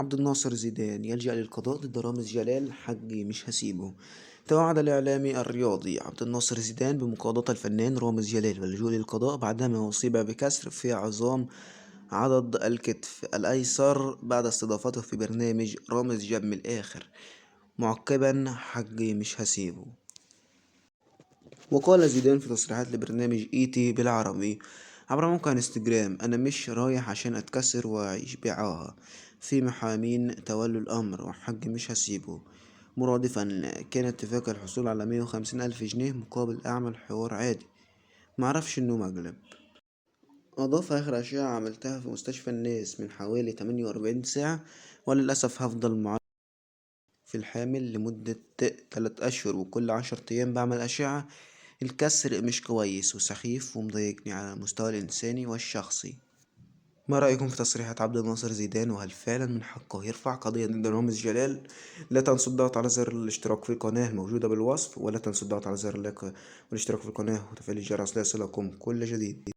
عبد الناصر زيدان يلجأ للقضاء ضد رامز جلال. حجي مش هسيبه. توعد الإعلامي الرياضي عبد الناصر زيدان بمقاضاة الفنان رامز جلال واللجوء للقضاء بعدما أصيب بكسر في عظام عضد الكتف الأيسر بعد استضافته في برنامج رامز جاب من الآخر، معقبا: حجي مش هسيبه. وقال زيدان في تصريحات لبرنامج إيتي بالعربي عبر موقع انستجرام: أنا مش رايح عشان أتكسر وأعيش بعاهة، في محامين تولوا الأمر وحج مش هسيبه، مرادفا كان اتفاق الحصول على 150,000 جنيه مقابل أعمل حوار عادي، معرفش إنه مقلب. أضاف: آخر أشعة عملتها في مستشفى الناس من حوالي 48 ساعة، وللأسف هفضل معاك في الحامل لمدة 3 أشهر، وكل 10 أيام بعمل أشعة. الكسر مش كويس وسخيف ومضايقني على المستوى الإنساني والشخصي. ما رأيكم في تصريحات عبد الناصر زيدان، وهل فعلا من حقه يرفع قضية ضد رامز جلال؟ لا تنسوا الضغط على زر الاشتراك في القناة الموجودة بالوصف، ولا تنسوا الضغط على زر اللايك والاشتراك في القناة وتفعيل الجرس ليصلكم كل جديد.